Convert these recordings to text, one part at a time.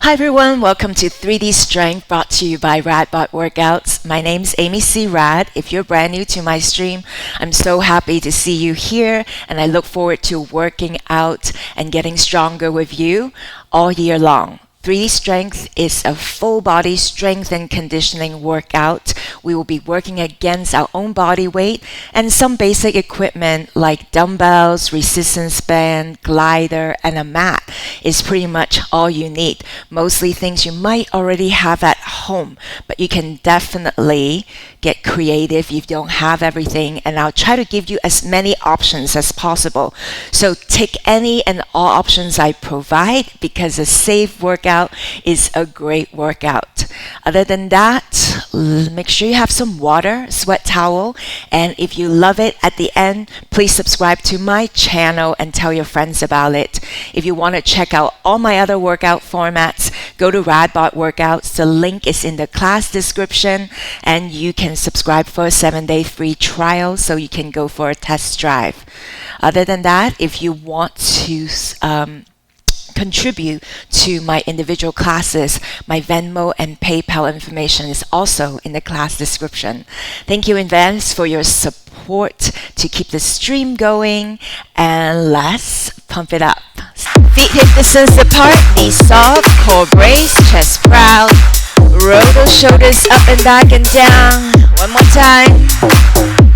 Hi everyone, welcome to 3D Strength brought to you by Rad Bod Workouts. My name's Amy C. Rad. If you're brand new to my stream, I'm so happy to see you here and I look forward to working out and getting stronger with you all year long. 3D Strength is a full body strength and conditioning workout. We will be working against our own body weight and some basic equipment like dumbbells, resistance band, glider, and a mat is pretty much all you need. Mostly things you might already have at home, but you can definitely get creative if you don't have everything, and I'll try to give you as many options as possible. So take any and all options I provide because a safe workout is a great workout. Other than that, make sure you have some water, sweat towel, and if you love it at the end, please subscribe to my channel and tell your friends about it. If you want to check out all my other workout formats, go to Rad Bod Workouts. The link is in the class description, and you can subscribe for a 7-day free trial so you can go for a test drive. Other than that, if you want to contribute to my individual classes, my Venmo and PayPal information is also in the class description. Thank you in advance for your support to keep the stream going, and let's pump it up. Feet hip distance apart, knees soft, core brace, chest proud. Roll those shoulders up and back and down. One more time.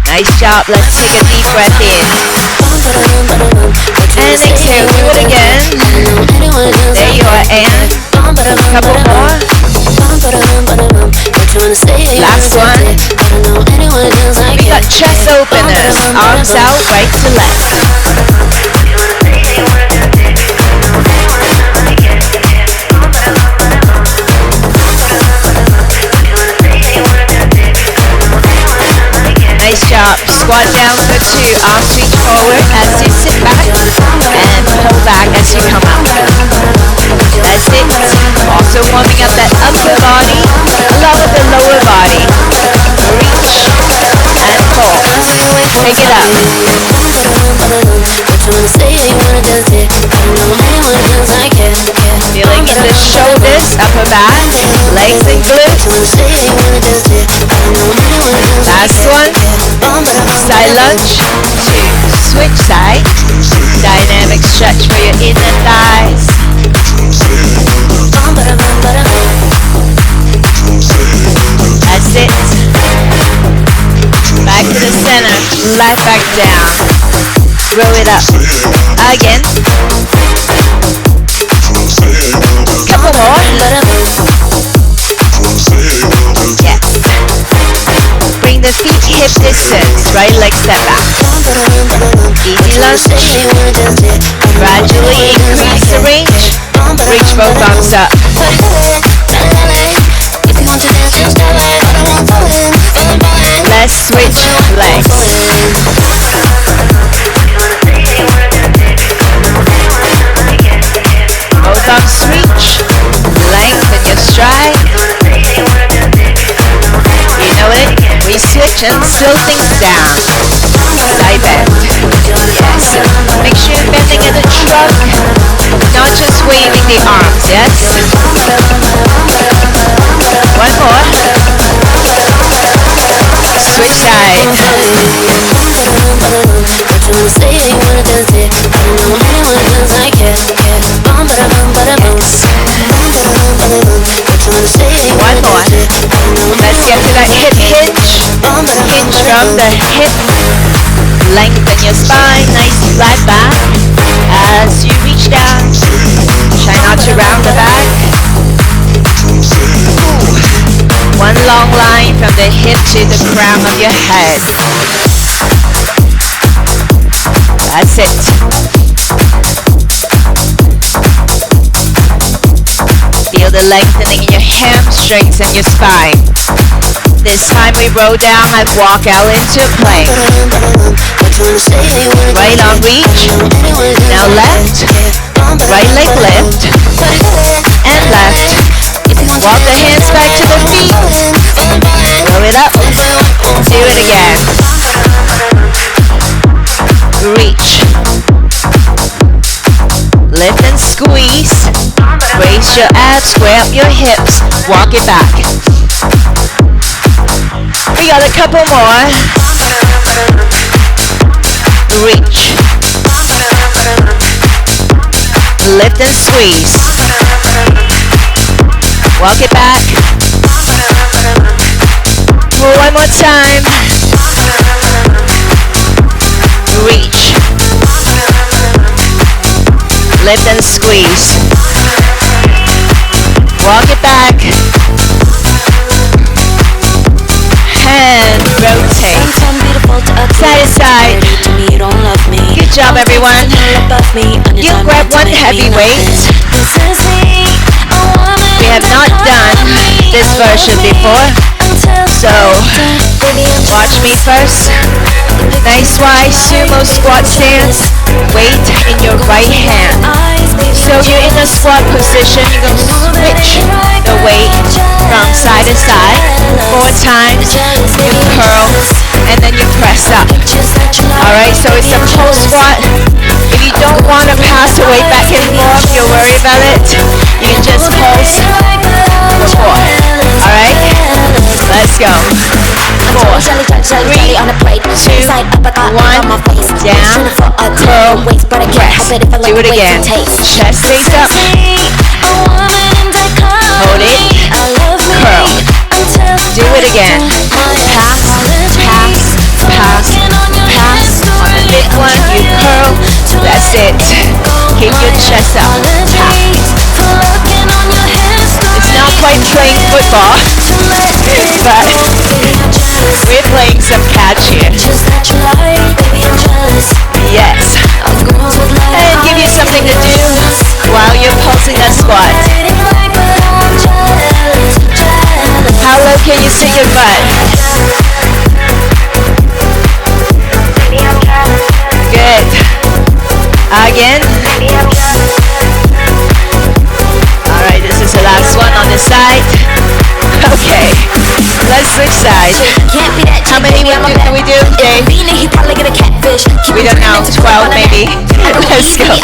Nice job. Let's take a deep breath in. And exhale. Do it again. There you are. And a couple more. Last one. We got chest openers. Arms out, right to left. Nice job. Squat down for 2. Arms reach forward as you sit back and pull back as you come up. That's it. Also warming up that upper body, a lot of the lower body. Reach and pull. Take it up. Feeling in the shoulders, upper back, legs and glutes. Last one. Side lunge. 2. Switch side. Dynamic stretch for your inner thighs. That's it. Back to the center. Lie back down. Roll it up. Again. Couple more. Yes. Bring the feet hip distance. Right leg step back. Easy lunge. Gradually increase the range. Reach both arms up. Let's switch legs. Both arms reach. Lengthen your stride. You know it. We switch and slow things down. Side bend. Yes. Make sure you're bending in the trunk, not just waving the arms. Yes. One more. Switch side. One more. Let's get to that hip hinge. Hinge from the hip. Lengthen your spine. Nice flat back. As you reach down, try not to round the back. One long line from the hip to the crown of your head. That's it. Feel the lengthening in your hamstrings and your spine. This time we roll down and walk out into a plank. Right arm reach. Now left. Right leg lift. And left. Walk the hands back to the feet. Roll it up. Do it again. Reach. Lift and squeeze. Brace Twist your abs, square up your hips, walk it back. We got a couple more. Reach. Lift and squeeze. Walk it back. One more time. Reach. Lift and squeeze. Walk it back. And rotate. Side to side. Good job, everyone. You grab one heavy weight. We have not done this version before, so watch me first. Nice wide sumo squat stance. Weight in your right hand. So you're in a squat position. You're going to switch the weight from side to side 4 times. You curl and then you press up. Alright, so it's a pulse squat. If you don't want to pass the weight back and forth, you're worried about it, you can just pulse for 4. Alright, let's go. 4, 3, 2, 1, down, curl, press. Do it again. Chest face up. Hold it. Curl. Do it again. Pass, pass, pass, pass. On the big one, you curl. That's it. Keep your chest up. Pass. It's not quite playing football, but we're playing some catch here. Yes. And give you something to do while you're pulsing that squat. How low can you sit your butt? Good. Again. Alright, this is the last one on this side. Okay. Let's switch sides. How many can we do? Okay. We don't know. 12 maybe. Let's go. Let's go.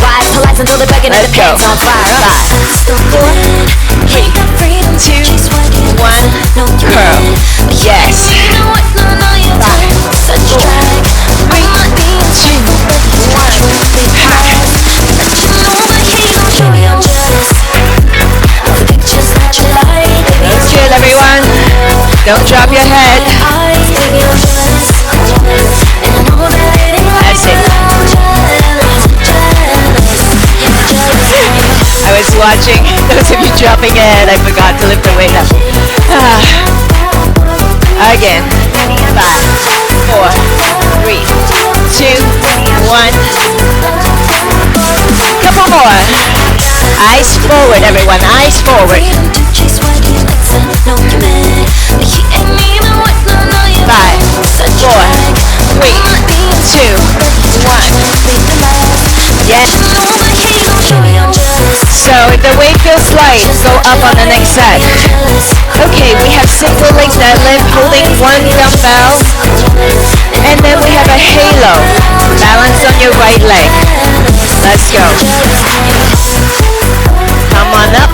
5, 4, 3, 2, 1. Curl. Yes. 5, 4, 3, 2, 1. Good, everyone. Don't drop your head. That's it. I was watching those of you dropping your head. I forgot to lift the weight up. Again. 5, 4, 3, 2, 1. Couple more. Eyes forward, everyone. Eyes forward. 5, 4, 3, 2, 1. Yes. So if the weight feels light, go up on the next set. Okay, we have single leg deadlift holding one dumbbell. And then we have a halo. Balance on your right leg. Let's go. Come on up.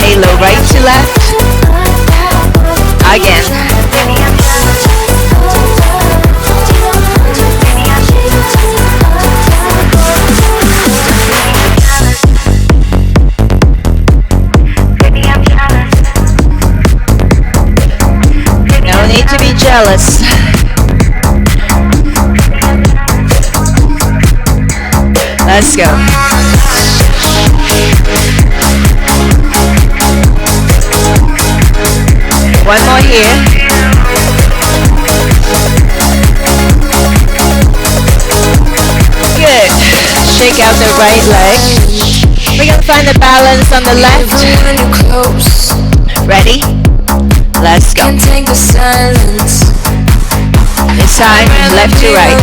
Halo right to left. Again. No need to be jealous. Let's go. One more here. Good. Shake out the right leg. We're gonna find the balance on the left. Ready? Let's go. This time, left to right.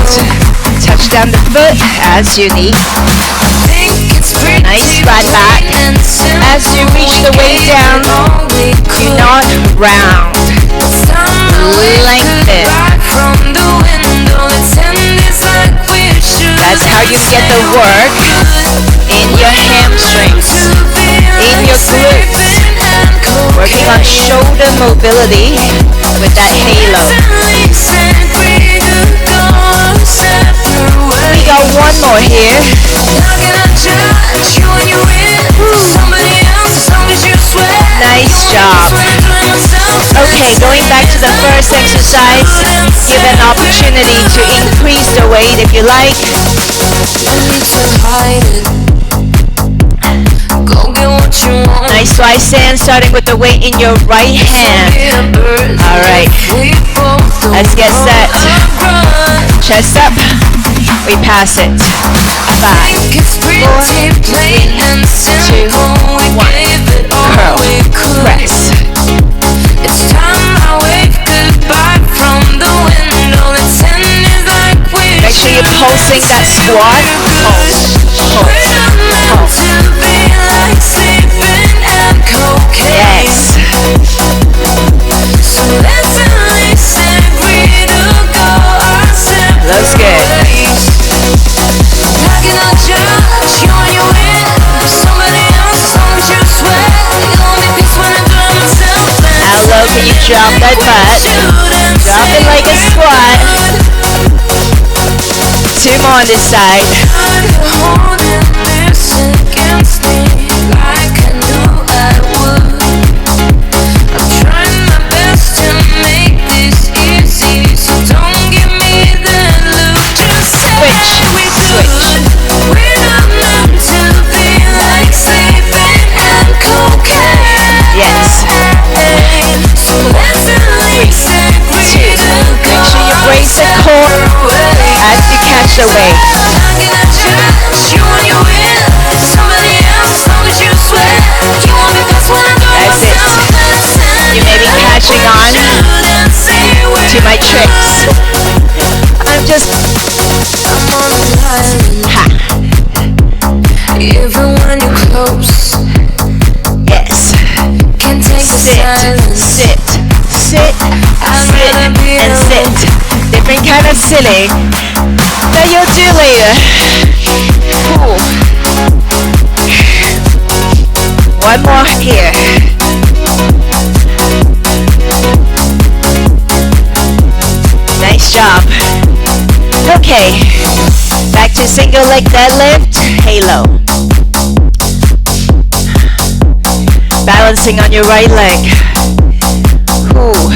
Touch down the foot as you need. Nice flat back. As you reach the way down, do not round. Lengthen. you get the work in your hamstrings, in your glutes, working on shoulder mobility with that halo. We got one more here. Nice job. Okay, going back to the first exercise, give an opportunity to increase the weight if you like. Nice side stand, starting with the weight in your right hand. Alright, let's get set. Chest up, we pass it. 5, 4, 3, 2, 1. Curl, press. It's time I wave goodbye from the window. Let's end it like we Make sure you're pulsing that squat. Pulse, pulse, pulse. Yes. So let's agree to go our separate Looks good. ways. I cannot judge you when you win. Somebody else, as long as you sweat. The only peace when I throw myself in. How low can you drop that butt? Drop it like a squat. 2 more on this side. Holding this against me like I knew I would. I'm trying my best to make this easy, so don't give me that look. Just say we could. We're not meant to be like sleeping and cocaine. Yes. So let's at least agree to go. Make sure you brace the core as you catch the weight. That's it. You may be catching on to my tricks. I'm just ha. Even when you're close, Yes. can't take the Sit, silence. sit, sit, sit, and sit. Different kind of sitting that you'll do later. Ooh. One more here. Nice job. Okay, back to single leg deadlift, halo. Balancing on your right leg. Ooh.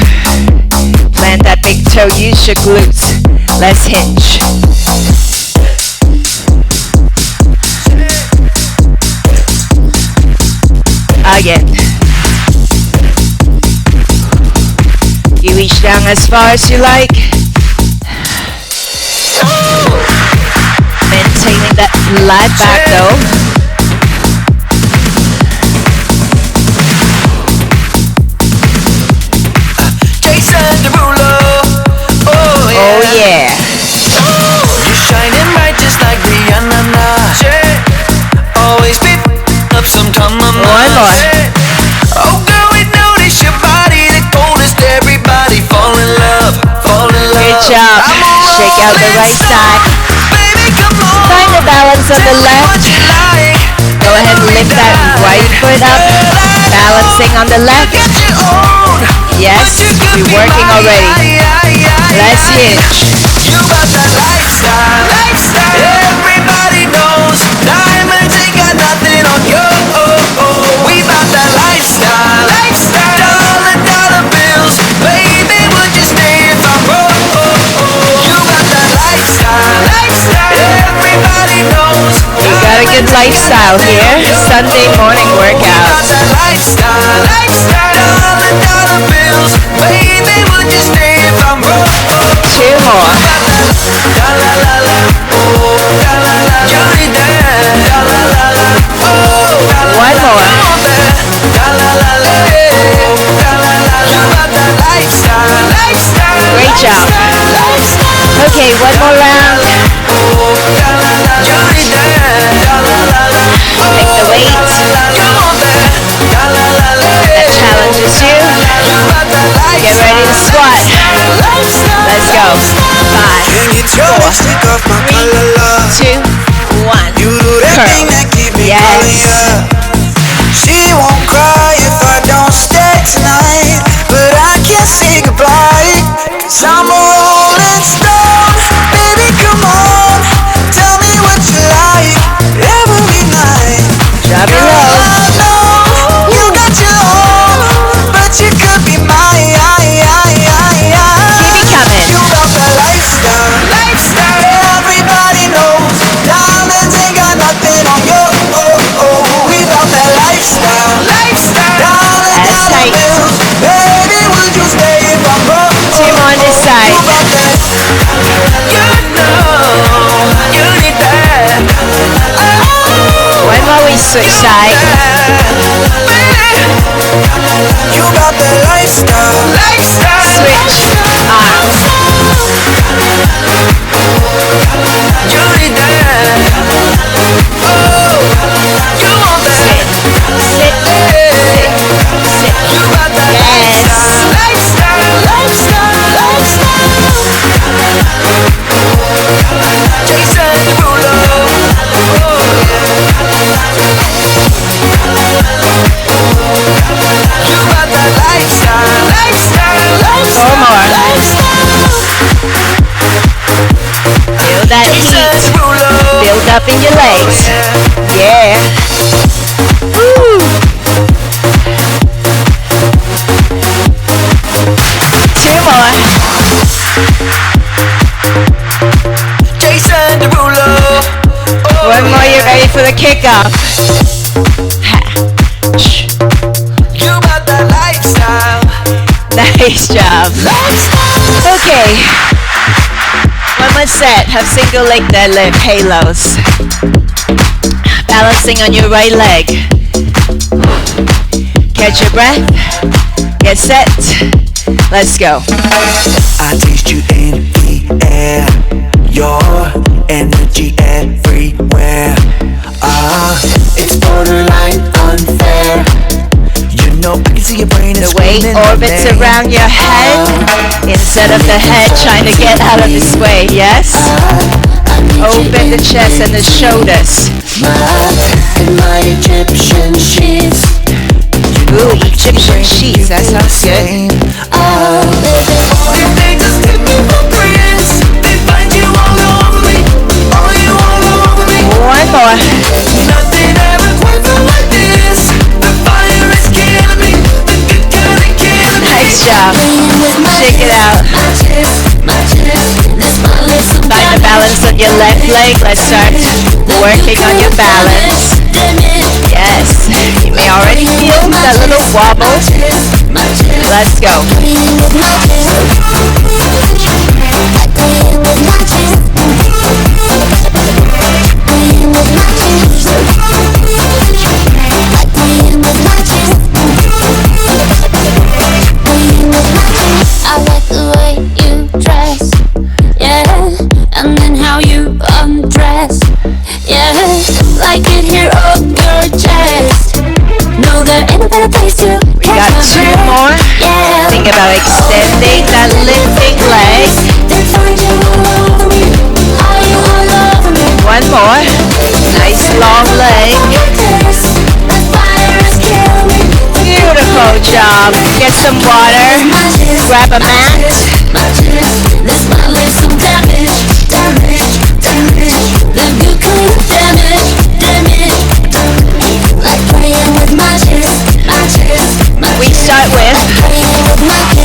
Plant that big toe, use your glutes. Let's hinge. Again. You reach down as far as you like. Maintaining that flat back though. Oh yeah. You're shining bright just like Rihanna. Always be up sometime. One more. Oh girl, we notice your body the coldest. Everybody fall in love, fall in love. Good job. Shake out the right side. Baby, come on. Find the balance on the left. Go ahead and lift that right foot up. Balancing on the left. Yes, we're working already. Let's hinge. You got that lifestyle, everybody knows. Diamonds ain't got nothing on you. We got that lifestyle, dollar bills. Baby, would you stay if I broke? You got that lifestyle, everybody knows. You got a good lifestyle here. Sunday morning workout. That lifestyle, dollar bills. Baby, would you stay if I'm broke? 2 more. One more. Great job. Okay, one more round. Pick the weight that challenges you. Get ready to squat. Let's go. 5, 4, 3, switch side. You got the lifestyle. Switch arms. You need that. Oh, you want that. Sit. Sit. Sit. Sit. You got that Yes. lifestyle. Jason Derulo. Oh, you got that lifestyle. Four more. Feel that heat. Build up in your legs. Yeah. Woo. Two more. Jason Derulo. One more. You're ready for the kickoff. Ha. Shh. You got that lifestyle. Nice job. Okay. One more set. Have single leg deadlift halos. Balancing on your right leg. Catch your breath. Get set. Let's go. I taste you in the air. Your energy everywhere. It's borderline unfair. You know I can see your brain is The weight screaming orbits my name. around your head instead of the head trying to get out of its way. Yes? Open the chest and the shoulders. My Egyptian sheets. Ooh, Egyptian sheets. That sounds good. If they just give me for breeze, they find you all over me. One more. Nothing ever quite felt like this. The fire is killing me. The good kind of killing me. Nice job. Shake it out. Find the balance on your left leg. Let's start working on your balance. Yes. You may already feel that little wobble. Let's go. I like the way you dress, yeah, and then how you undress, yeah, like it here on your chest. No, there ain't a better place to We got two more. yeah. Think about extending that lifting leg. Then find you all over me. Are you all over me? One more. Nice long leg. The fire is killing me. Beautiful job. Get some water. Grab a mat. This might leave some damage. The good kind of damage. Like playing with matches. We start with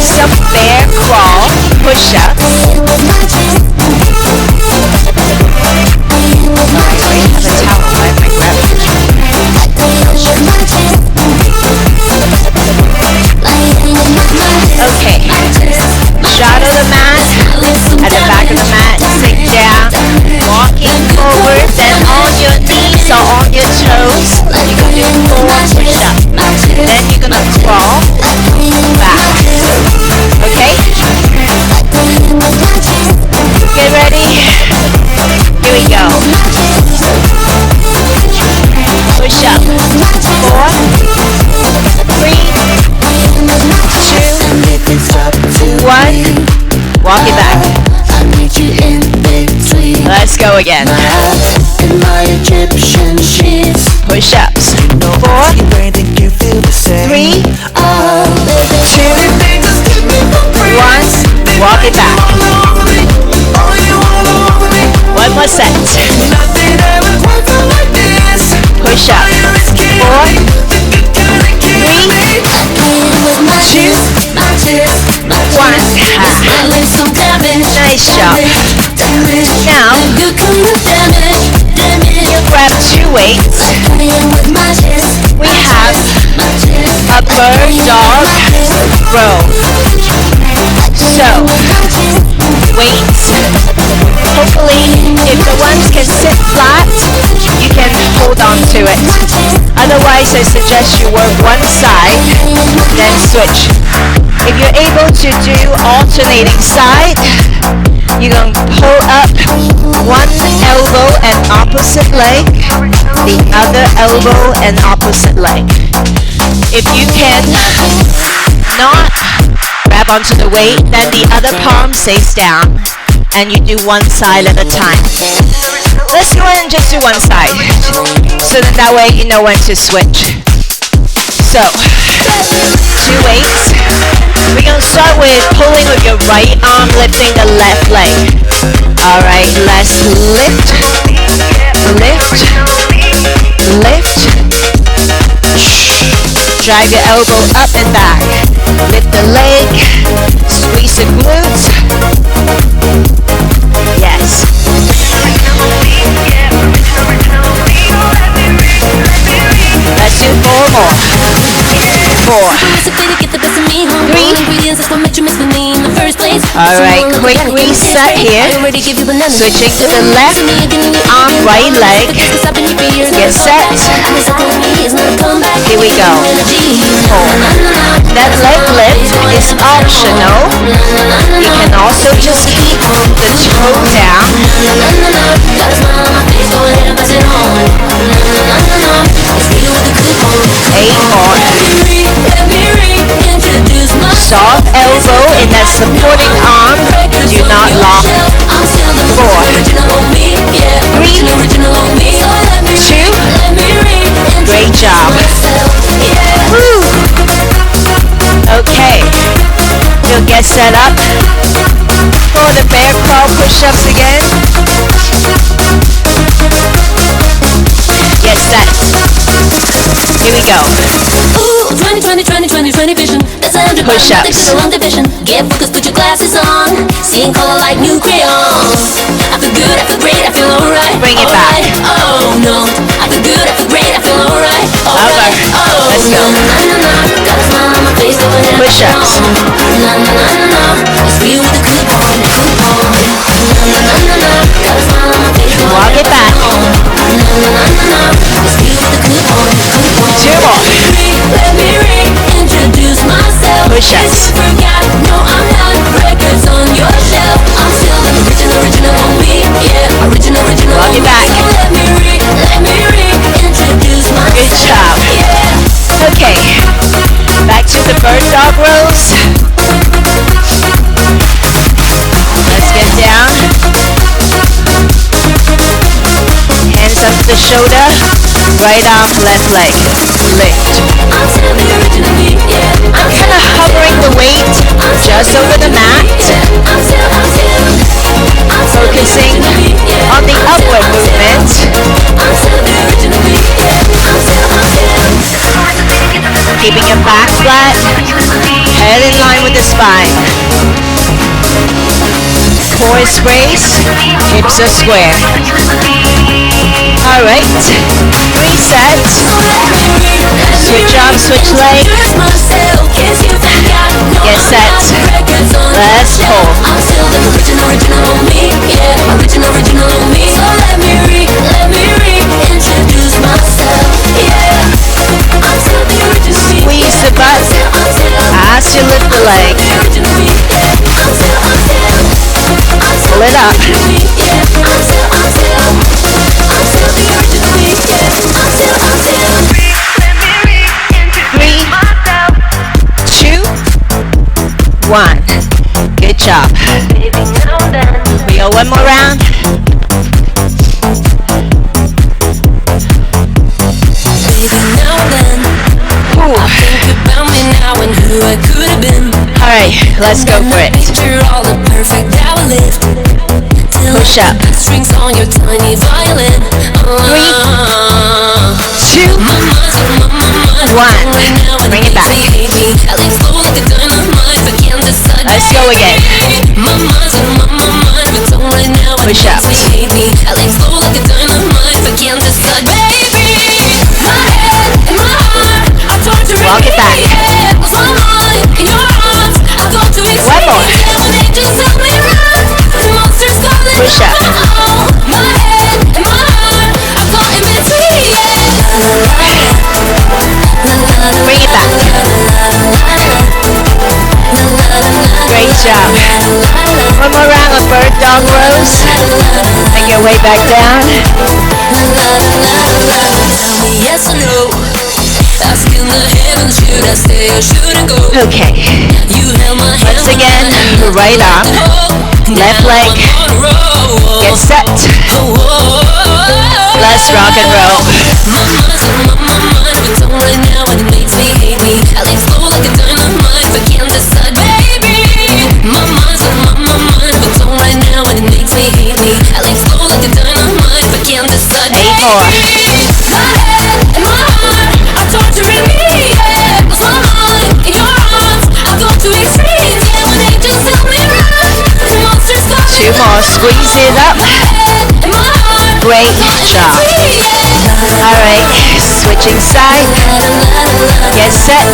some bear crawl push-up. I have a towel. Why am I grabbing it? Okay. Straddle the mat at the back of the mat. Sit down. Walking forward, then on your knees or on your toes. You're gonna do 4 push-ups. Then you're gonna crawl back. Okay? Get ready. Here we go. Push up. 4, 3, 2, 1. Walk it back. Let's go again. Push-ups. 4, 3, 2, 1. Walk it back. One more set. Push up. 4, 3, 2, 1. Nice job. Now, you grab 2 weights. We have a bird dog row. So, weights. Hopefully, if the ones can sit flat, you can hold on to it. strongly suggest you work one side, then switch. If you're able to do alternating side, you're going to pull up one elbow and opposite leg, the other elbow and opposite leg. If you can not grab onto the weight, then the other palm stays down and you do one side at a time. Let's go ahead and just do one side, so that way you know when to switch. So, 2 weights. We're going to start with pulling with your right arm, lifting the left leg. Alright, let's lift, lift, lift. Drive your elbow up and back. Lift the leg, squeeze the glutes. Yes. Let's do 4 more. 4, 3. Alright, quick reset here. Switching to the left arm, right leg. Get set. Here we go. 4. That leg lift is optional. You can also just keep the toe down. 8 more. Soft elbow in that supporting arm. Do not lock. 4, 3, 2. Great job. Woo. Okay. You'll get set up for the bear crawl push-ups again. Get set. Here we go. Ooh, 20, 20, 20, 20, 20 vision. That's 100 push-ups. Long division. Get focused, put your glasses on. Seeing color like new crayons. I feel good, I feel great, I feel alright. Bring it back. Oh no. I feel good, I feel great, I feel alright. Over. Oh, let's go. Got a smile on my face, push-ups. It's real with the coupon, coupon. Got a smile on my face. Walk it back. It's real with the coupon, coupon. 2 more. Let me reintroduce myself. Push-ups. Forgot, no, I'm not. Records on your shelf. I'm still the original on me. Yeah, original Walk it back. So let me reintroduce myself. Good job. Yeah. Okay. Back to the bird dog rows. Let's get down. Hands up to the shoulder. Right arm, left leg. Lift. I'm still the original me. Yeah. I'm kind of hovering the weight just over the mat. I'm still Focusing on the upward movement. I'm still the original me. Keeping your back flat. Head in line with the spine. Core is braced. Hips are square. Alright. 3 sets. Switch arm, switch leg. Get set. Let's pull. I'm still the original on me. Yeah, original on me. So let me reintroduce myself. Yeah, I'm still the original me. Squeeze the butt as you lift the leg. Pull it up. 3, 2, 1. Good job. We got 1 more round. Alright, let's go for it. Push up. 3, 2, 1. Bring it back. Let's go again. Push up. Walk it back. 1 more. Push up. dog rows. Make your way back down. Yes or no? Asking the heavens, should I stay or should I go? Okay. You held my hand. Once again, right arm, left leg. Get set. Let's rock and roll. My mind's on my mind, but don't right now, and it makes me hate me. I like slow like a dynamite, but can't decide, baby. My mind's on my mind, but don't right now, and it makes me hate me. I like slow like a dynamite, but can't decide, baby. 8 more. My head and my heart are torturing me. Yeah, cause my mind in your arms, I go to extremes. Yeah, when they just tell me run, the monsters come. 2 more. Squeeze it up. Great job. Alright, switching side. Get set.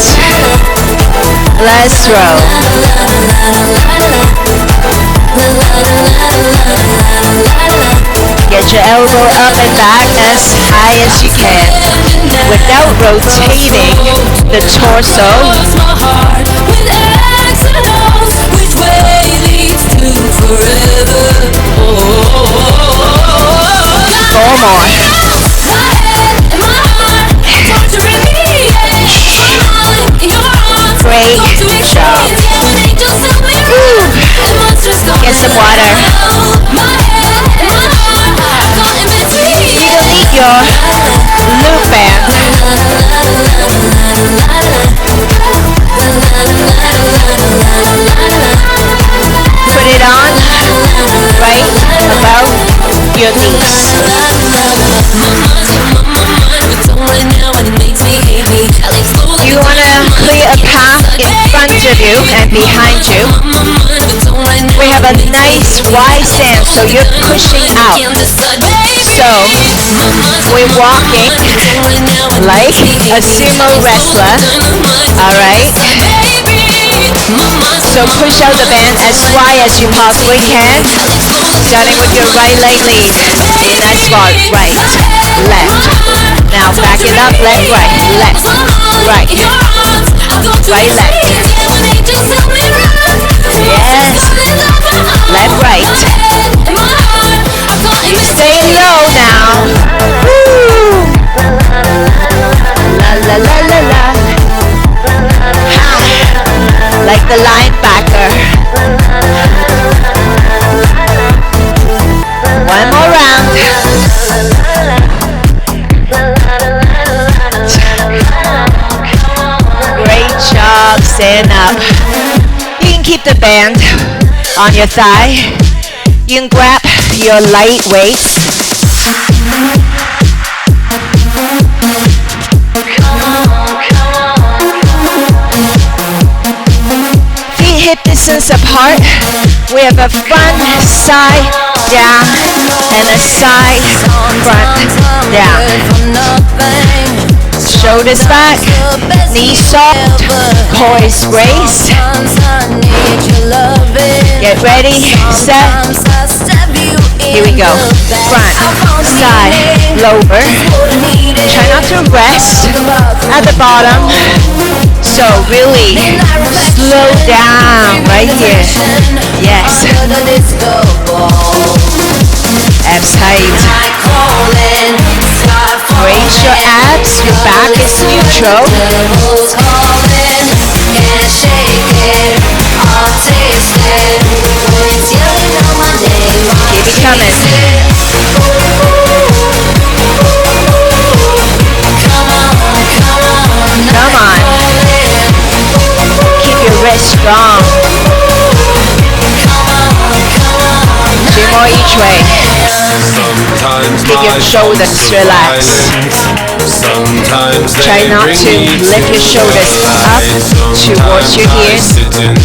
Let's roll. Get your elbow up and back as high as you can without rotating the torso. With X and O's, which way leads to forever? 4 more. Great job. Ooh. Get some water. You don't need your loop band. Put it on right above your knees. You want to clear a path in front of you and behind you. We have a nice wide stance, so you're pushing out. So we're walking like a sumo wrestler. Alright? So push out the band as wide as you possibly can. Starting with your right leg lead. In that spot. Right, left. Now back it up, left, right, left, right, right, left. Yes. Left, right. Stay low now. Woo. La la la la la. Ha. Like the linebacker. One more round. Great job, stand up. You can keep the band on your thigh. You can grab your light weights. Feet hip distance apart. We have a front, side, down, and a side, front, down. Shoulders back, knees soft, core is braced. Get ready, set. Here we go. Front, side, lower. Try not to rest at the bottom. So really slow down right here. Yes. Abs tight. Raise your abs. Your back is neutral. Keep it coming. Come on. Keep your wrist strong. 2 more each way. Keep your shoulders relaxed. Try not to lift your shoulders up towards your ears.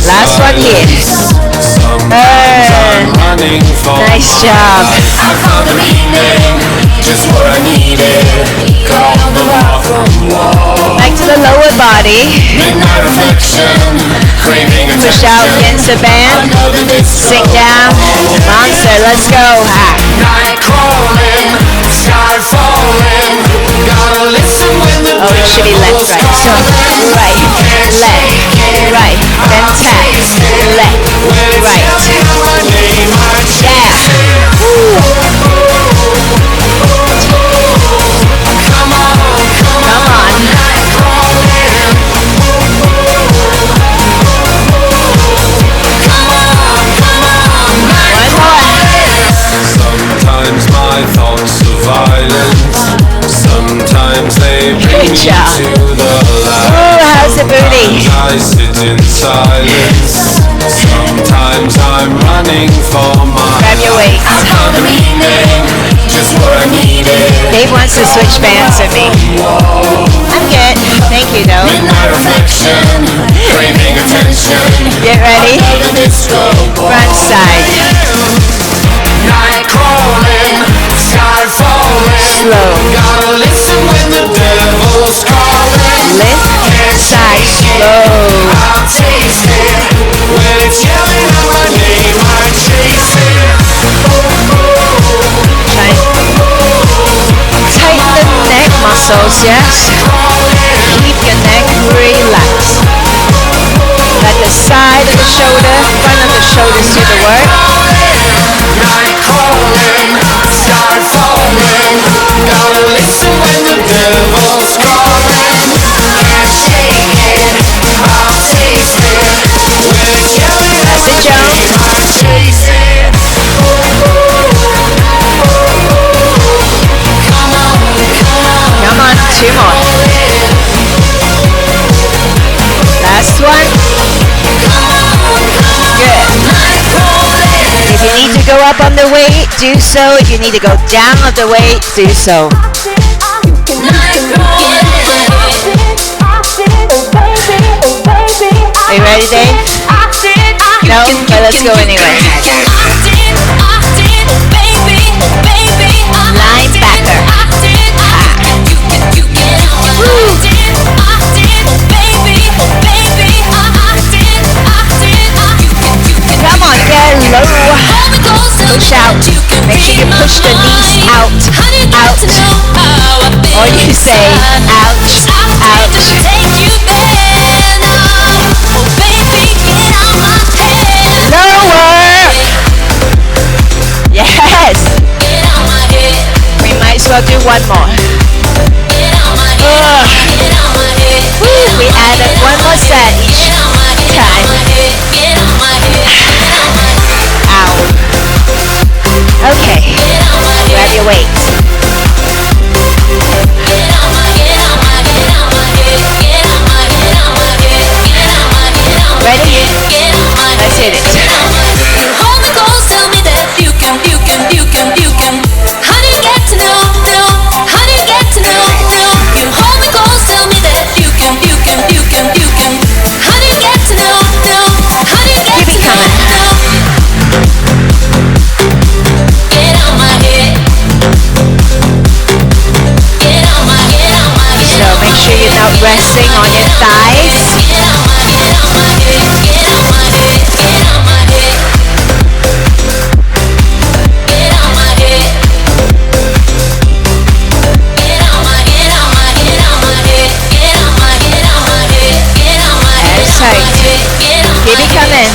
Last one here. Nice job. Back to the lower body. Push out against the band. Sink down. Monster, let's go. Oh, it should be left, right. So, right, left, right, then tap, left, right. silence. Sometimes they bring me to the light. Ooh, how's the booty? I sit in silence. Sometimes I'm running for my Grab your weights. I found a meaning, just what I needed. Dave wants to switch bands with me. I'm good. Thank you, though. Midnight reflection, craving attention. Get ready. Front side. Night crawling, sky falling. Slow. Gotta listen when the devil's calling. Lift. Side. Slow. I'll taste it. When it's yelling out my name, I chase it. Tighten the neck muscles, yes? Keep your neck relaxed. Let the side of the shoulder, front of the shoulders do the work. Night calling, sky falling. Gotta listen when the devil's calling. Can't shake it, I'll taste it. When it's yelling out my name, I chase it. Come on, Two more. Last one. Good. If you need to go up on the weight, do so. If you need to go down on the weight, do so. Are you ready, Dave? No? But let's go anyway. Linebacker. Come on, get low. Push out. Make sure you push the knees out. Or you say, ouch, ouch. Lower. Yes. We might as well do one more. Woo, we added one more set each time. Ow. Okay. Grab your weights. Ready? Let's hit it. Resting on your thighs. That's tight. Keep it coming.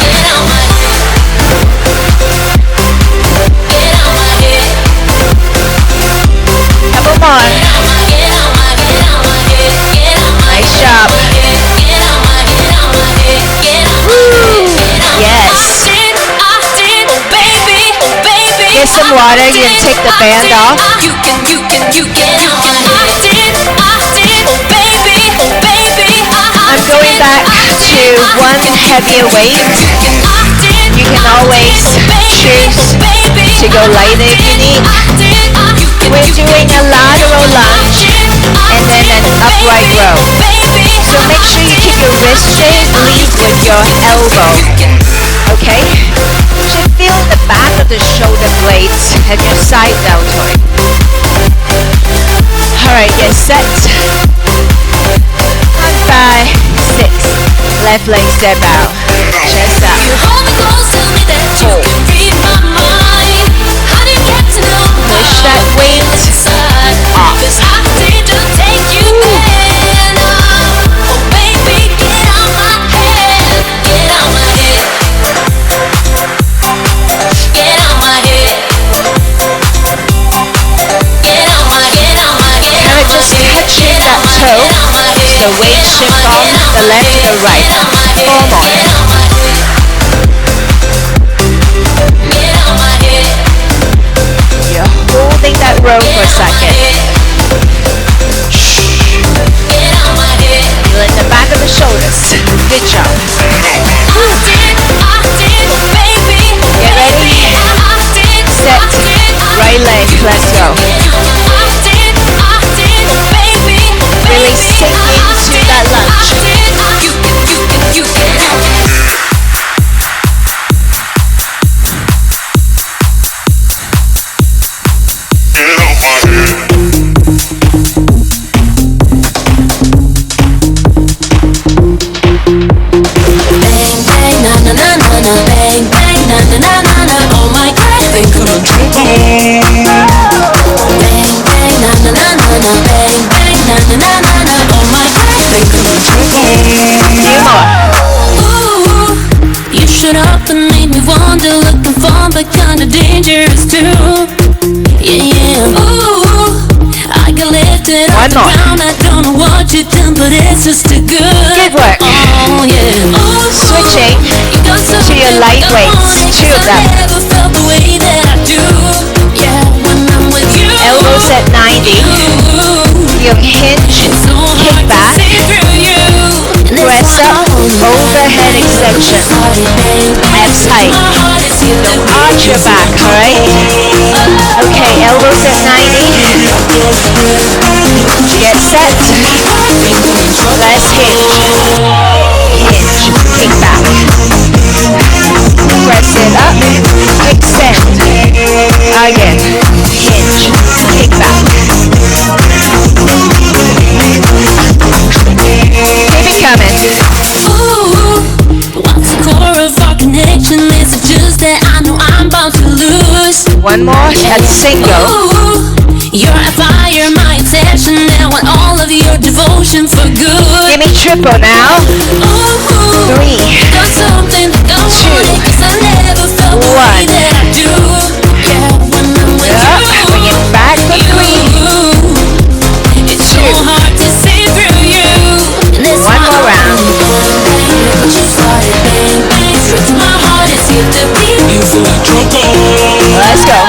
Couple more. Nice job. Woo. Yes. Get some water. You can take the band off. I'm going back to one heavier weight. You can always choose to go lighter if you need. We're doing a lateral lunge and then an upright row. So make sure you keep your wrist straight, lead with your elbow. Okay? You should feel the back of the shoulder blades and your side deltoid. Alright, get set. 5, 6. Left leg step out. Chest up. 4. Push that weight off. Kind of just touching that toe. The weight shift from the left to the right. 4 more. You're holding that row for a second. One more. I don't know what you've done, but it's just too good. Good work. Oh, yeah. Switching to your light weights. 2 of them. Never felt the way that I do. Yeah, when I'm with you. Elbows at 90. You'll hinge, kick back, press up, overhead extension. Abs tight. Don't arch your back, alright? Okay, elbows at 90. Get set. Let's hinge. Hinge, kick back. Press it up, extend. Again. Hinge, kick back. Keep it coming. Ooh, what's the core of our connection? Is it just that I know I'm about to lose? One more, that's single. Ooh, you're a fire, my obsession. Now I want all of your devotion for good. Give me triple now. Ooh, 3, got something to go 2, on it, 'cause I never felt the way 1. that I do. Yeah, when I'm with Up, you. bring it back for 3. It's so hard to see through you. And this One more round. Let's go.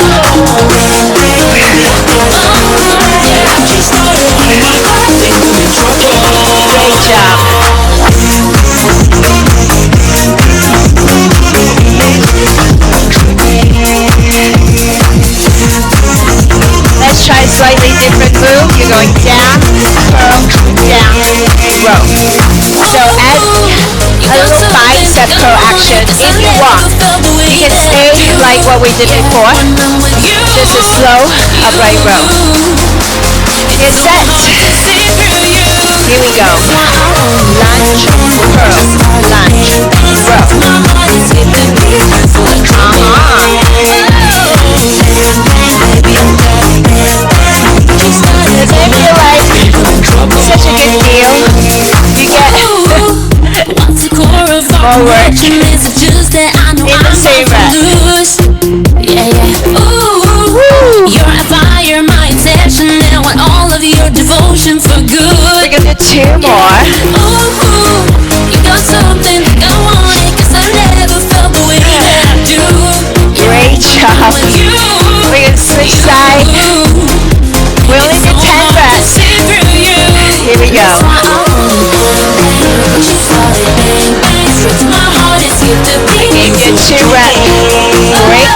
Great job. Let's try a slightly different move. You're going down, curl, down, row. So add a little bicep curl action if you want. You can stay like what we did before. Just a slow upright row. Get set. Here we go. Lunge, curl, lunge, row. Doesn't it feel like such a good feel? You get more work in the same rep. Yeah, yeah. Ooh, you're a fire, my obsession. Now I want all of your devotion for good. We're gonna do 2 more. Ooh, you got something to go on it, 'cause I never felt the way that I do. Great job. With you. We're gonna switch side. We only did 10 reps. Here we go. I gave you a 2 rep break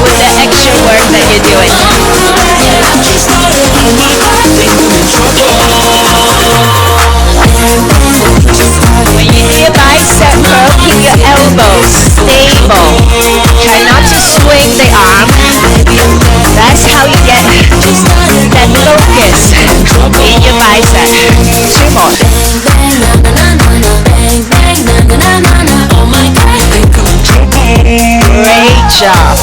with the extra work that you're doing. When you do your bicep curl, keep your elbows stable. Try not to swing the arm. That's how you get that focus in your bicep. 2 more. Great job.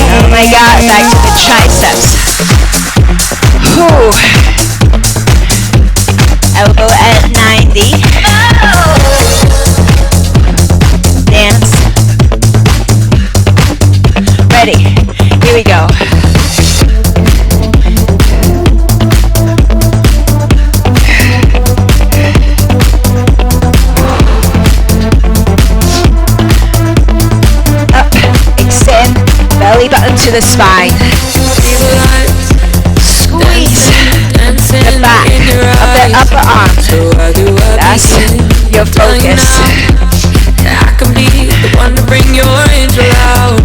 Oh my God, back to the triceps. Whew. Elbow at 90. Dance. Ready. Here we go. Up, extend, belly button to the spine. Squeeze the back of the upper arm. That's your focus. I can be the one to bring your angel out.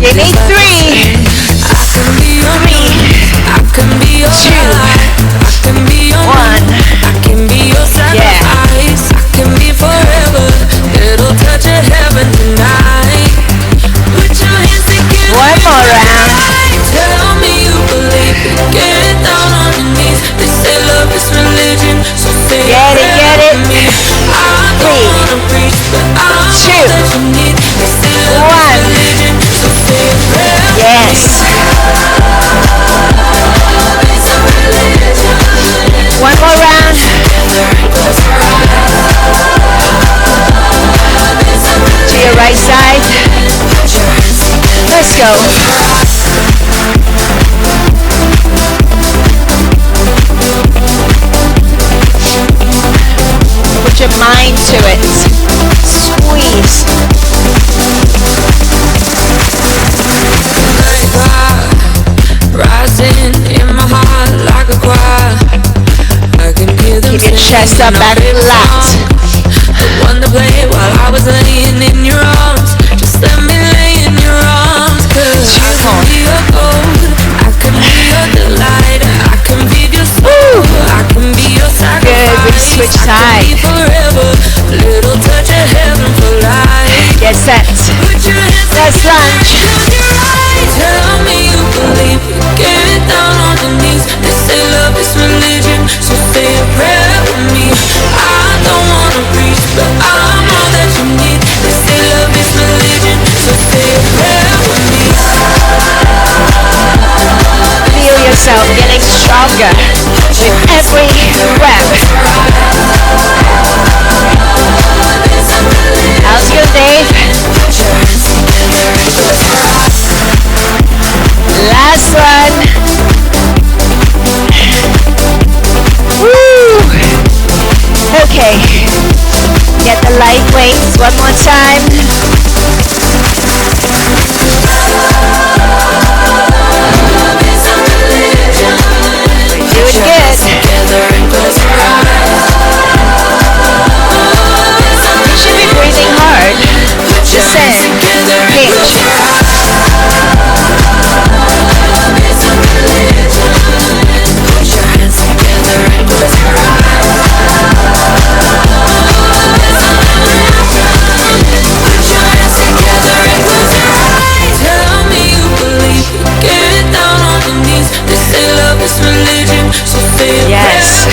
Give me 3. I can be your 3, I can be your 2, I can be your 1. I can be your sacrifice. I can be forever. Little touch of heaven tonight. Put your hands together. One more round. Tell me you believe it. Get down on your knees. They say love is religion, so say Get it, get it. I don't wanna preach, but I know 2, that you need. They say love is 1. religion. go. Put your mind to it. Squeeze. Rising in my heart like a choir. I can hear them. Keep your chest up and flat. The one to play while I was laying in your arms. Just let me lay in your arms. Cause I can be your gold, I can be your delight, I can be your soul, I can be your sacrifice. Good, we switch sides. Forever, little touch of heaven for life. Get set. Put your hands Let's lunge. Tell me you believe it. Get down on your knees. They say love is religion, so say a prayer with me. I don't wanna preach, but I'm all that you need. They say love is religion, so say a prayer with me. Feel yourself getting stronger with every rep. How's your day? Last one. Woo! Okay. Get the light weights one more time. We're doing good. You should be breathing hard. Descend. Hinge. Yes.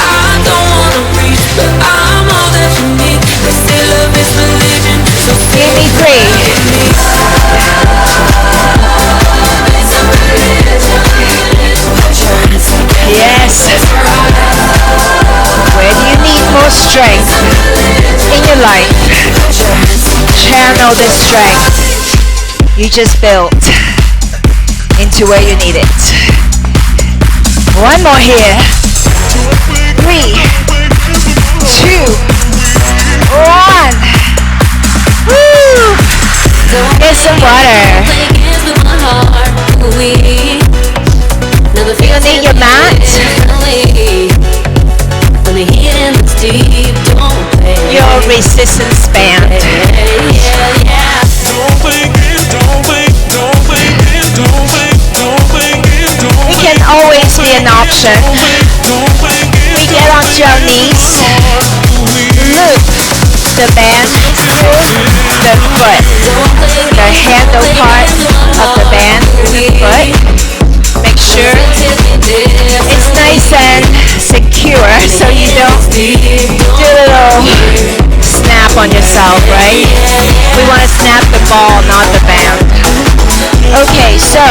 I don't wanna preach, but I'm all that you need. They say love is religion, so Give me 3. Yes. Where do you need more strength in your life? Channel this strength you just built into where you need it. One more here. 3, 2, 1. Woo! Get some water. You need your mat. Your resistance band. We can always be an option. We get onto our knees. Loop the band through the foot. The handle part of the band through the foot. Make sure it's nice and secure so you don't do a little snap on yourself, right? We want to snap the ball, not the band. Okay, so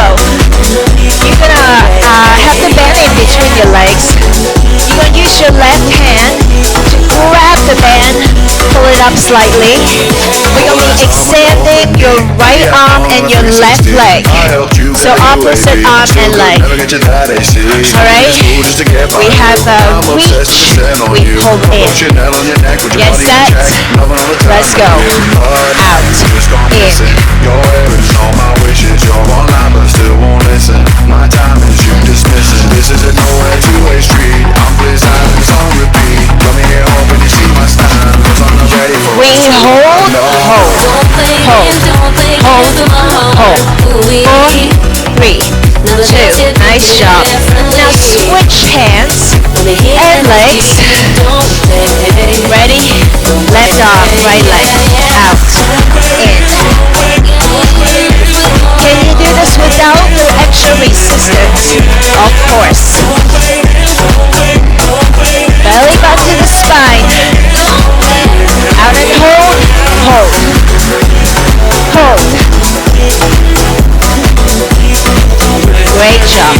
you're gonna have the band in between your legs. You're gonna use your left hand to grab the band, pull it up slightly. We're gonna be extending your right arm and your left leg. So opposite arm and leg. Alright? We have a reach. We pull in. Get set. Let's go. Out. In. You're online but still won't listen. My time is you dismissing. This is a nowhere two-way street. I'm pleased silence on repeat. Let me hear hope when you see my style. Cause I'm not ready for We hold, hold, hold, hold, hold. 4, 3, 2. Nice job. Now switch hands and legs. Ready? Left arm, right leg. Out. In. Can you do this without extra resistance? Of course. Belly button to the spine. Out and hold. Hold. Hold. Great job.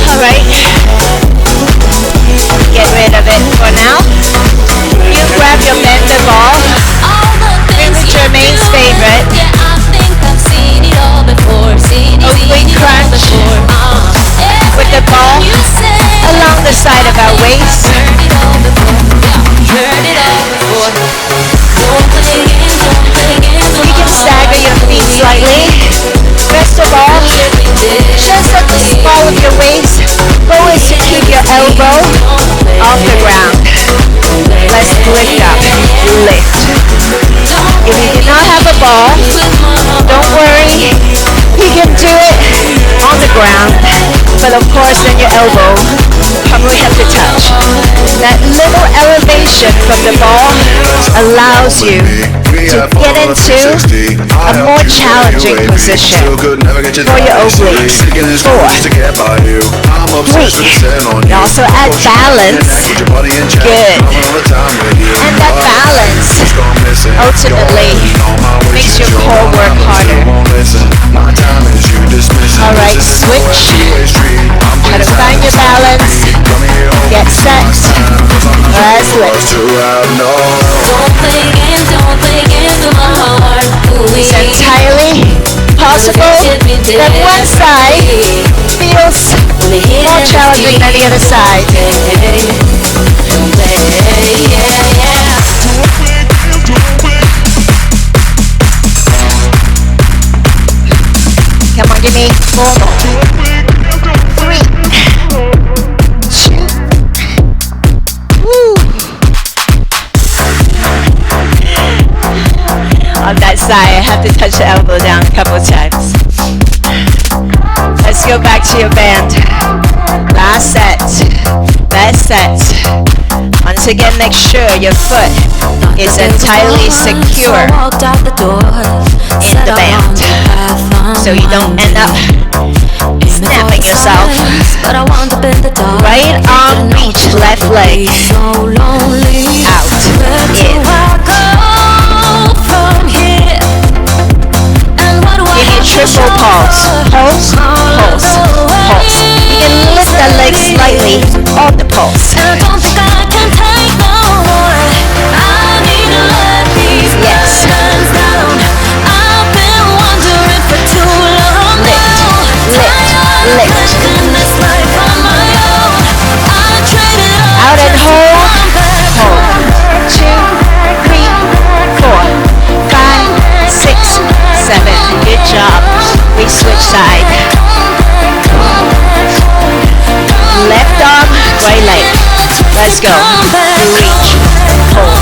Alright. Get rid of it for now. You grab your bender ball. Bring with your ball. Don't worry, you can do it on the ground, but of course then your elbow probably have to touch. That little elevation from the ball allows you to get into a more challenging position for your obliques. 4, 3. You also add balance. Good. And that balance ultimately makes your core work harder. Alright, switch. Try to find your balance. Get set. Let's lift. It's entirely possible that one side feels more challenging than the other side. Come on, give me 4 more. 3, 2. Woo. On that side, I have to touch the elbow down a couple of times. Let's go back to your band. Last set. Best set. Once again, make sure your foot is entirely secure in the band, so you don't end up snapping yourself. Right arm reach, left leg out, in. Give me a triple pulse. Pulse, pulse, pulse. You can lift that leg slightly on the pulse. Yes. Lift. Out and hold. Hold. 2, 3, 4, 5, 6, 7. Good job. We switch side. Left arm, right leg. Let's go. Reach. Hold.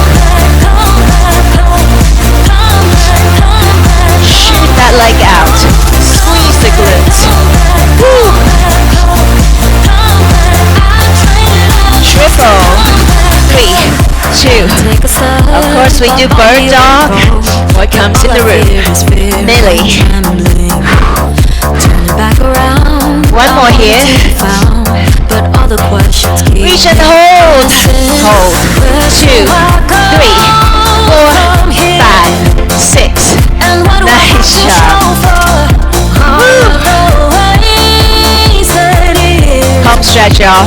Shoot that leg out. Squeeze the glutes. Woo. Triple. 3, 2. Of course we do bird dog. What comes in the room? Millie. One more here. Reach and hold. Hold. 2, 3, 4, 5, 6. Nice job. Woo. Home stretch, y'all.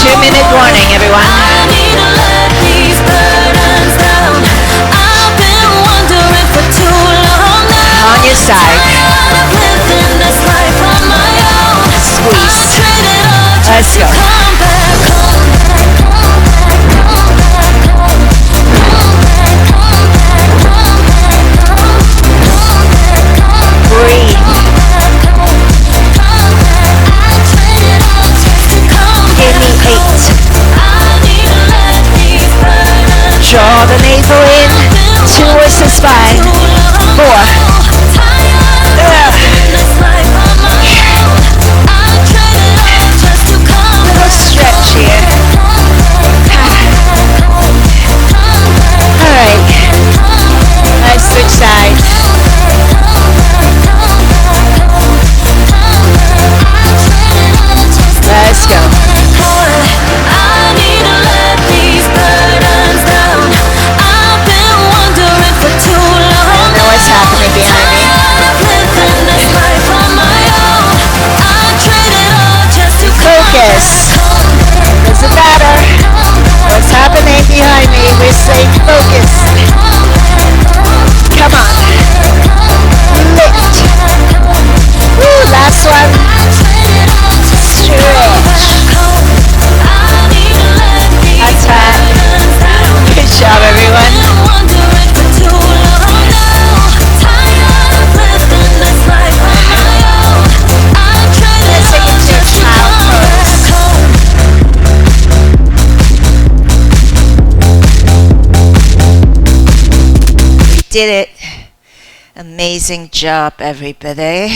2-minute warning, everyone. On your side. Squeeze. Let's go. Breathe. Give me 8. Draw the navel in towards the spine. 4. Little stretch here. Alright. Let's switch sides. Let's go. I know what's happening did it. Amazing job, everybody.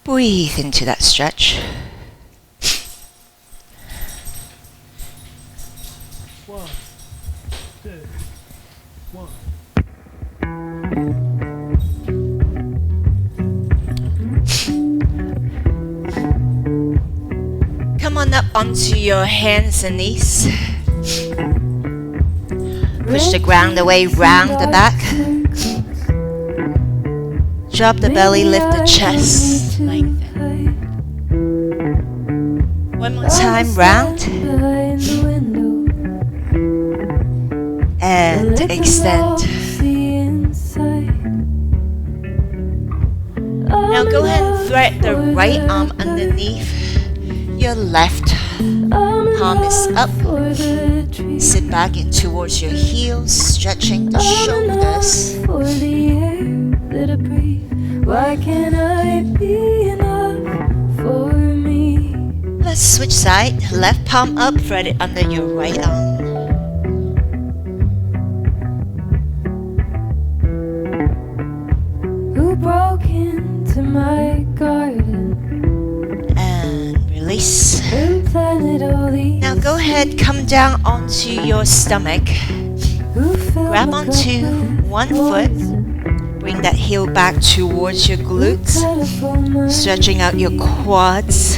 Breathe into that stretch. One, two, one. Come on up onto your hands and knees. Push the ground away round the back. Drop the belly, lift the chest, lengthen. One more time, round. And extend. Now go ahead and thread the right arm underneath your left. Palm is up. Sit back in towards your heels, stretching the shoulders. Why can't I be enough for me? Let's switch side. Left palm up, thread it under your right arm. Who broke into my garden And release. and planted all these? Now go ahead, come down onto your stomach. Who filled Grab my onto cup with one foot. Bring that heel back towards your glutes. Stretching out your quads.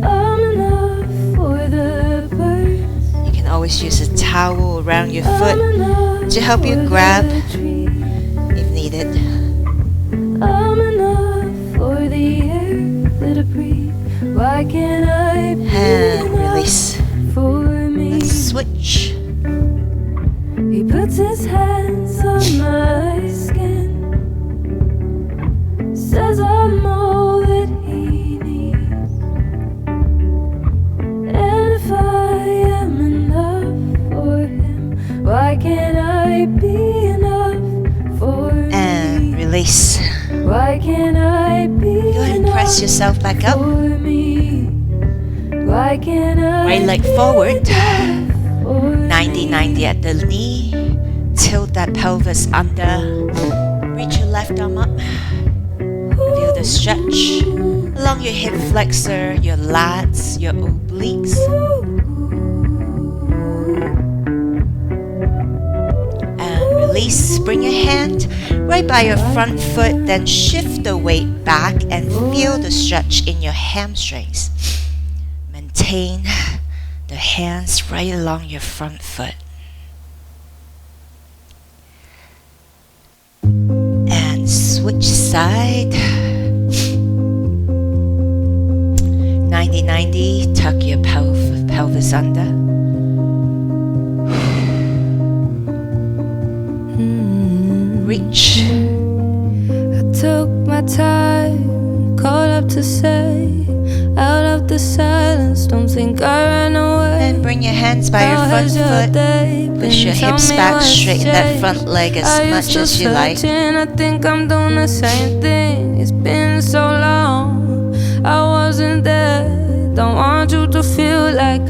I'm enough for the birds. You can always use a towel around your I'm foot enough to help you for grab the trees. if needed. I'm enough for the air that I breathe. Why can't I be And enough release. for me? Let's switch. He puts his hands on my skin, says I'm all that he needs. And if I am enough for him, why can't I be enough for And me? release. Why can't I be Go ahead and press yourself back up. for me? Why can't I Right leg be forward. enough for 90-90 at the knee. Tilt that pelvis under. Reach your left arm up. Feel the stretch along your hip flexor, your lats, your obliques. And release. Bring your hand right by your front foot, then shift the weight back and feel the stretch in your hamstrings. Maintain the hands right along your front foot. And switch side. 90-90, tuck your pelvis under. Reach. I took my time, called up to say, out of the silence, don't think I ran away. And bring your hands by your How front has your foot. day Push your been? Tell hips me back, what's straighten that changed. front leg as I much used to as you like. searching, I think I'm doing the same thing. It's been so long, I wasn't there. Don't want you to feel like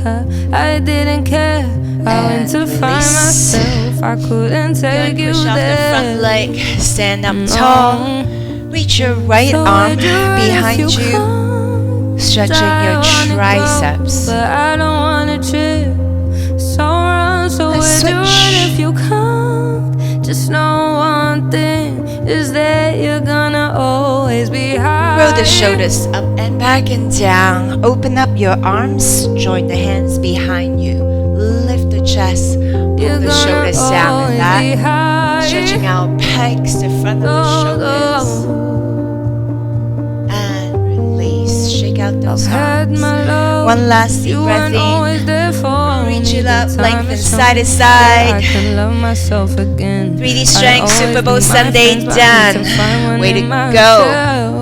I didn't care. I went to find release. myself, I couldn't take you Push off the front there. leg. Stand up tall. Reach your right So arm would you run if behind you, come? stretching your I wanna go, triceps. but I don't wanna trip. So run, so Let's where'd you run switch. if you come? Just know one thing is that you're gonna always be high. Roll the shoulders up and back and down. Open up your arms. Join the hands behind you. Lift the chest. Pull You're the gonna shoulders down and always be back. high. Stretching out pegs, the front of the shoulders. And release. Shake out those Had arms. my love, One last deep you breath weren't always in. there for Reach me. it up, The time lengthen has side to come side. I can love myself again. 3D I Strength always Super be Bowl my Sunday friends, but I done. need to find one Way to in go. myself.